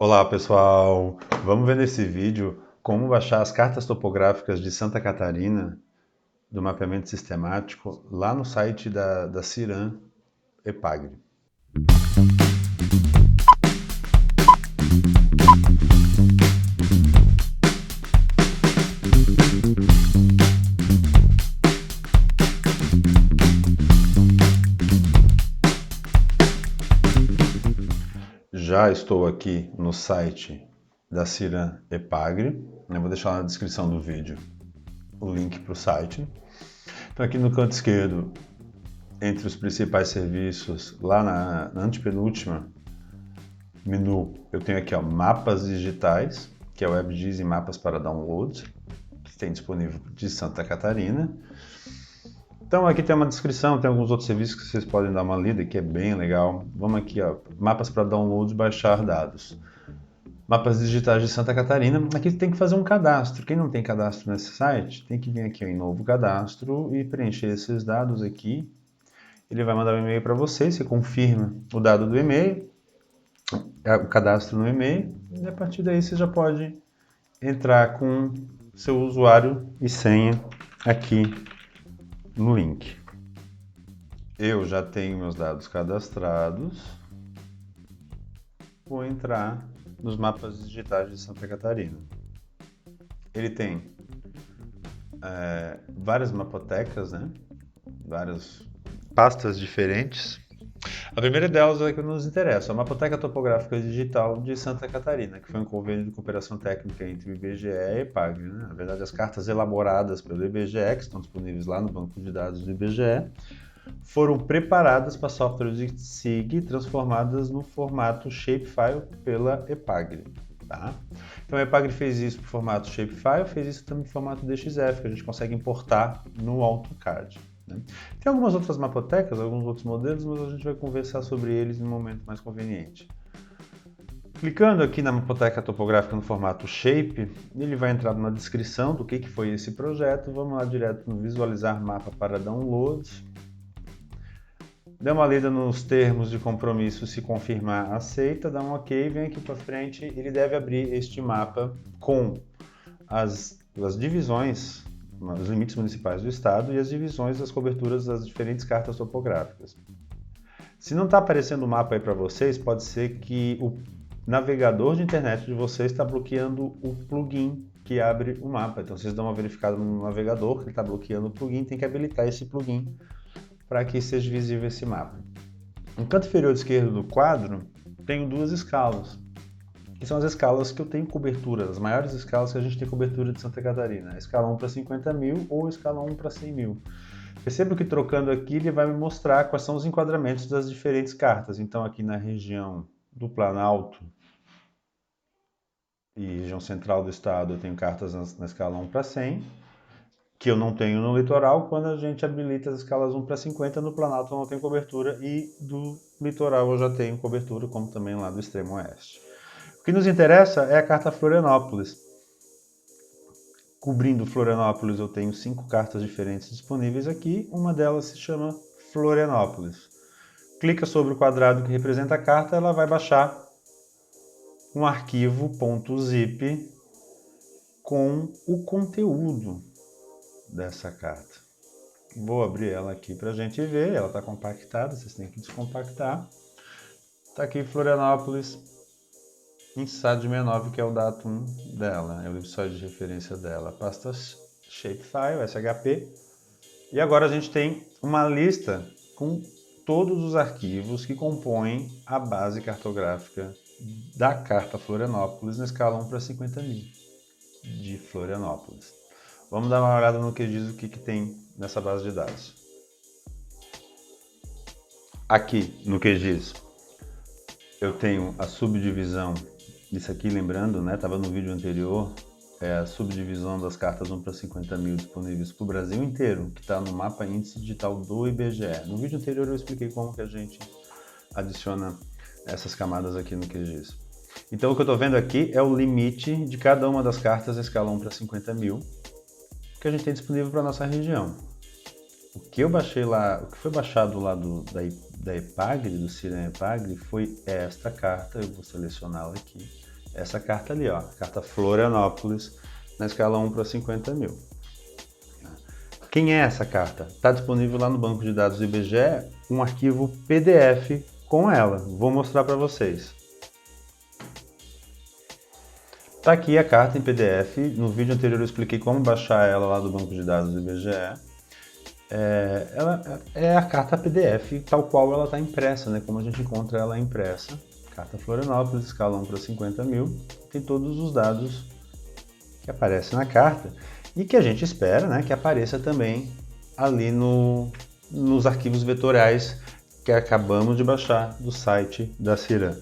Olá pessoal, vamos ver nesse vídeo como baixar as cartas topográficas de Santa Catarina do mapeamento sistemático lá no site da Ciran Epagre. Já estou aqui no site da Ciran Epagre, eu vou deixar na descrição do vídeo o link para o site. Então aqui no canto esquerdo, entre os principais serviços, lá na antepenúltima menu, eu tenho aqui mapas digitais, que é o WebGIS e mapas para download, que tem disponível de Santa Catarina. Então aqui tem uma descrição, tem alguns outros serviços que vocês podem dar uma lida, que é bem legal. Vamos aqui, mapas para download e baixar dados. Mapas digitais de Santa Catarina, aqui tem que fazer um cadastro. Quem não tem cadastro nesse site, tem que vir aqui em novo cadastro e preencher esses dados aqui. Ele vai mandar um e-mail para você, você confirma o dado do e-mail, o cadastro no e-mail, e a partir daí você já pode entrar com seu usuário e senha aqui no link. Eu já tenho meus dados cadastrados. Vou entrar nos mapas digitais de Santa Catarina. Ele tem várias mapotecas, né? Várias pastas diferentes. A primeira delas é que nos interessa, a Mapoteca Topográfica Digital de Santa Catarina, que foi um convênio de cooperação técnica entre o IBGE e a Epagre. Né? Na verdade, as cartas elaboradas pelo IBGE, que estão disponíveis lá no banco de dados do IBGE, foram preparadas para software de SIG e transformadas no formato shapefile pela Epagre. Tá? Então a Epagre fez isso no formato shapefile, fez isso também no formato DXF, que a gente consegue importar no AutoCAD. Né? Tem algumas outras mapotecas, alguns outros modelos, mas a gente vai conversar sobre eles no momento mais conveniente. Clicando aqui na mapoteca topográfica no formato Shape, ele vai entrar na descrição do que foi esse projeto. Vamos lá direto no Visualizar Mapa para Download. Dá uma lida nos termos de compromisso, se confirmar, aceita, dá um ok, vem aqui para frente, ele deve abrir este mapa com as divisões, os limites municipais do estado e as divisões das coberturas das diferentes cartas topográficas. Se não está aparecendo o mapa aí para vocês, pode ser que o navegador de internet de vocês está bloqueando o plugin que abre o mapa. Então vocês dão uma verificada no navegador que ele está bloqueando o plugin, tem que habilitar esse plugin para que seja visível esse mapa. No canto inferior esquerdo do quadro, tenho duas escalas, que são as escalas que eu tenho cobertura, as maiores escalas que a gente tem cobertura de Santa Catarina, a escala 1 para 50 mil ou a escala 1 para 100 mil. Perceba que trocando aqui ele vai me mostrar quais são os enquadramentos das diferentes cartas. Então aqui na região do Planalto e região central do estado eu tenho cartas na escala 1 para 100, que eu não tenho no litoral. Quando a gente habilita as escalas 1 para 50, no Planalto eu não tenho cobertura e do litoral eu já tenho cobertura, como também lá do extremo oeste. O que nos interessa é a carta Florianópolis. Cobrindo Florianópolis eu tenho 5 cartas diferentes disponíveis aqui, uma delas se chama Florianópolis. Clica sobre o quadrado que representa a carta, ela vai baixar um arquivo .zip com o conteúdo dessa carta. Vou abrir ela aqui para a gente ver, ela está compactada, vocês têm que descompactar. Está aqui Florianópolis, INSAD 69, que é o datum dela, é o episódio de referência dela, pasta shapefile, SHP. E agora a gente tem uma lista com todos os arquivos que compõem a base cartográfica da carta Florianópolis na escala 1 para 50 mil de Florianópolis. Vamos dar uma olhada no que diz o que tem nessa base de dados. Aqui no QGIS eu tenho a subdivisão, isso aqui lembrando, né, estava no vídeo anterior, é a subdivisão das cartas 1 para 50 mil disponíveis para o Brasil inteiro, que está no mapa índice digital do IBGE. No vídeo anterior eu expliquei como que a gente adiciona essas camadas aqui no QGIS. Então o que eu estou vendo aqui é o limite de cada uma das cartas da escala 1 para 50 mil, que a gente tem disponível para a nossa região. O que eu baixei lá, o que foi baixado lá da Epagre, do Ciran Epagre, foi esta carta, eu vou selecioná-la aqui, essa carta ali, ó, a carta Florianópolis, na escala 1 para 50 mil. Quem é essa carta? Está disponível lá no banco de dados do IBGE um arquivo PDF com ela. Vou mostrar para vocês. Está aqui a carta em PDF. No vídeo anterior eu expliquei como baixar ela lá do banco de dados do IBGE. Ela é a carta PDF tal qual ela está impressa, né? Como a gente encontra ela impressa. Carta Florianópolis, escala 1 para 50 mil. Tem todos os dados que aparecem na carta e que a gente espera, né, que apareça também ali nos arquivos vetoriais que acabamos de baixar do site da Ciran.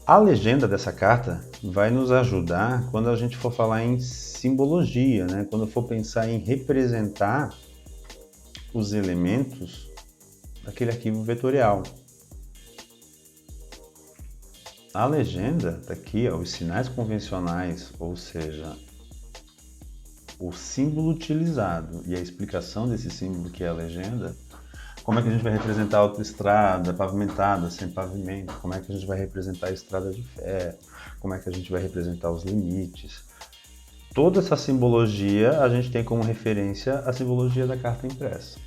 A legenda dessa carta vai nos ajudar quando a gente for falar em simbologia, né? Quando for pensar em representar os elementos daquele arquivo vetorial. A legenda está aqui, ó, os sinais convencionais, ou seja, o símbolo utilizado e a explicação desse símbolo que é a legenda. Como é que a gente vai representar a autoestrada, pavimentada, sem pavimento? Como é que a gente vai representar a estrada de ferro? Como é que a gente vai representar os limites? Toda essa simbologia a gente tem como referência a simbologia da carta impressa.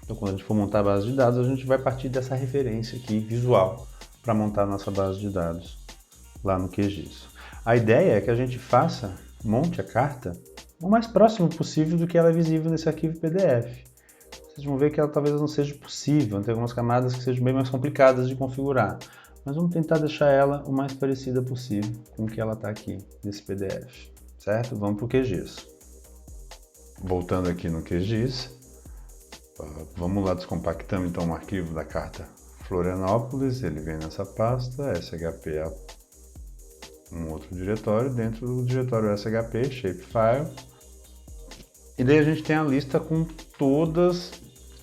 Então, quando a gente for montar a base de dados, a gente vai partir dessa referência aqui, visual, para montar a nossa base de dados lá no QGIS. A ideia é que a gente monte a carta o mais próximo possível do que ela é visível nesse arquivo PDF. Vocês vão ver que ela talvez não seja possível, tem algumas camadas que sejam bem mais complicadas de configurar. Mas vamos tentar deixar ela o mais parecida possível com o que ela está aqui nesse PDF, certo? Vamos para o QGIS. Voltando aqui no QGIS, vamos lá descompactando então o arquivo da carta Florianópolis, ele vem nessa pasta, SHP é um outro diretório, dentro do diretório SHP, Shapefile, e daí a gente tem a lista com todas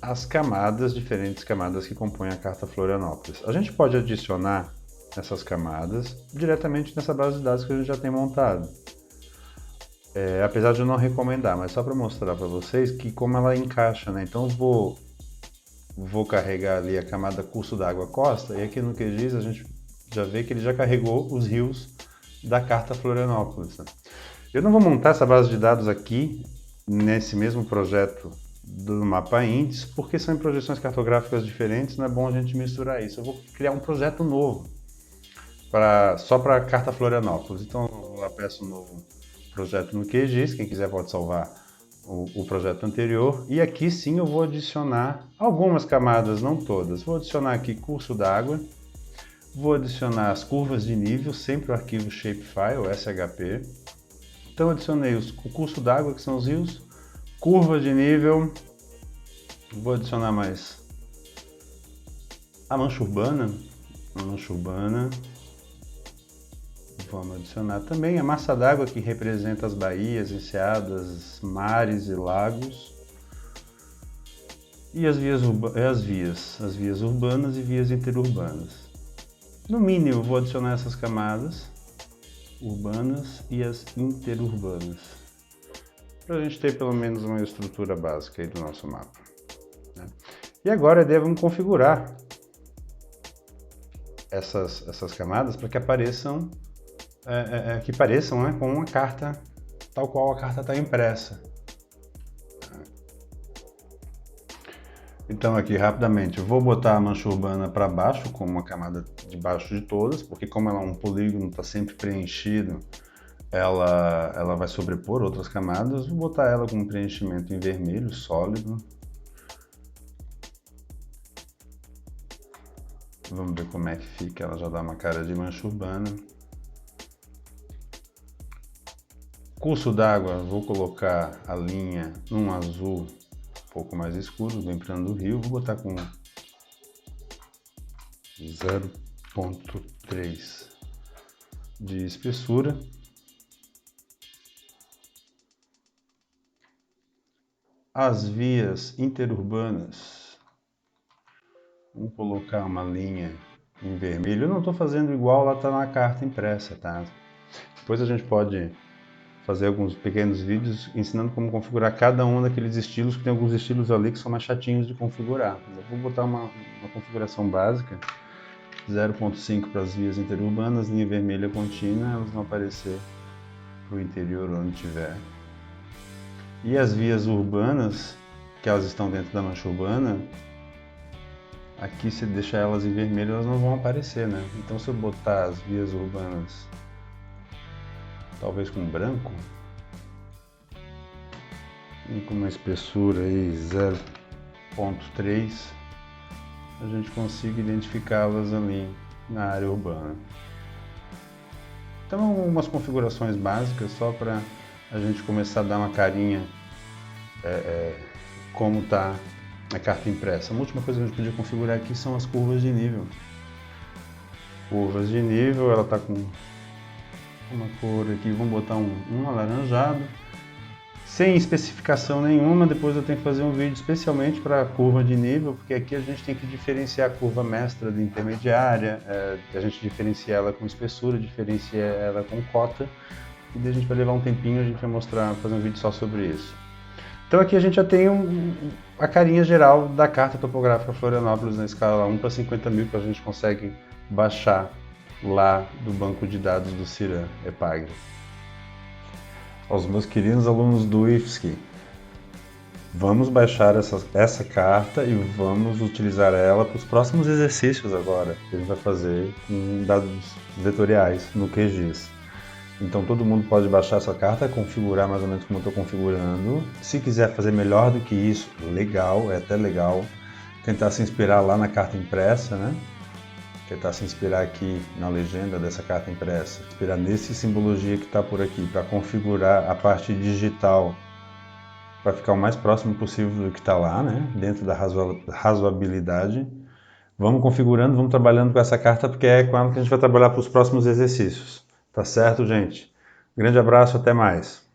as camadas, diferentes camadas que compõem a carta Florianópolis. A gente pode adicionar essas camadas diretamente nessa base de dados que a gente já tem montado. Apesar de eu não recomendar, mas só para mostrar para vocês que como ela encaixa, né? Então eu vou carregar ali a camada curso d'água costa, e aqui no QGIS a gente já vê que ele já carregou os rios da carta Florianópolis, né? Eu não vou montar essa base de dados aqui nesse mesmo projeto do mapa índice, porque são em projeções cartográficas diferentes, não é bom a gente misturar isso. Eu vou criar um projeto novo só para a carta Florianópolis. Então eu vou lá, peço um novo projeto no QGIS, quem quiser pode salvar o projeto anterior, e aqui sim eu vou adicionar algumas camadas, não todas. Vou adicionar aqui curso d'água, vou adicionar as curvas de nível, sempre o arquivo Shapefile, SHP. Então adicionei o curso d'água, que são os rios, curva de nível, vou adicionar mais a mancha urbana, vamos adicionar também a massa d'água que representa as baías, enseadas, mares e lagos, e as vias urbanas e vias interurbanas. No mínimo vou adicionar essas camadas urbanas e as interurbanas, para a gente ter pelo menos uma estrutura básica aí do nosso mapa, né? E agora devemos configurar essas camadas para que apareçam, pareçam, né, com uma carta tal qual a carta está impressa. Então aqui rapidamente eu vou botar a mancha urbana para baixo, como uma camada de baixo de todas, porque como ela é um polígono, está sempre preenchido, ela vai sobrepor outras camadas. Vou botar ela com um preenchimento em vermelho, sólido. Vamos ver como é que fica, ela já dá uma cara de mancha urbana. Curso d'água, vou colocar a linha num azul um pouco mais escuro, lembrando do rio, vou botar com 0,3 de espessura. As vias interurbanas, vamos colocar uma linha em vermelho. Eu não estou fazendo igual lá está na carta impressa, tá? Depois a gente pode fazer alguns pequenos vídeos ensinando como configurar cada um daqueles estilos, que tem alguns estilos ali que são mais chatinhos de configurar. Eu vou botar uma configuração básica 0,5 para as vias interurbanas, linha vermelha contínua, elas vão aparecer para o interior onde tiver. E as vias urbanas, que elas estão dentro da mancha urbana, aqui se deixar elas em vermelho, elas não vão aparecer, né? Então se eu botar as vias urbanas talvez com branco, e com uma espessura aí 0,3, a gente consiga identificá-las ali na área urbana. Então, umas configurações básicas só para a gente começar a dar uma carinha como está a carta impressa. Uma última coisa que a gente podia configurar aqui são as curvas de nível. Curvas de nível, ela está com uma cor aqui, vamos botar um alaranjado. Sem especificação nenhuma, depois eu tenho que fazer um vídeo especialmente para a curva de nível, porque aqui a gente tem que diferenciar a curva mestra da intermediária, a gente diferencia ela com espessura, diferencia ela com cota, e daí a gente vai levar um tempinho, a gente vai fazer um vídeo só sobre isso. Então aqui a gente já tem a carinha geral da carta topográfica Florianópolis na escala 1 para 50 mil, que a gente consegue baixar lá do banco de dados do CIRAM EPAGRE. Aos meus queridos alunos do IFSC, vamos baixar essa carta e vamos utilizar ela para os próximos exercícios agora, que a gente vai fazer com dados vetoriais no QGIS. Então todo mundo pode baixar essa carta, configurar mais ou menos como eu estou configurando. Se quiser fazer melhor do que isso, legal, é até legal. Tentar se inspirar lá na carta impressa, né? Tentar se inspirar aqui na legenda dessa carta impressa, inspirar nesse simbologia que está por aqui, para configurar a parte digital, para ficar o mais próximo possível do que está lá, né? Dentro da razoabilidade. Vamos configurando, vamos trabalhando com essa carta, porque é com ela que a gente vai trabalhar para os próximos exercícios. Tá certo, gente? Grande abraço, até mais!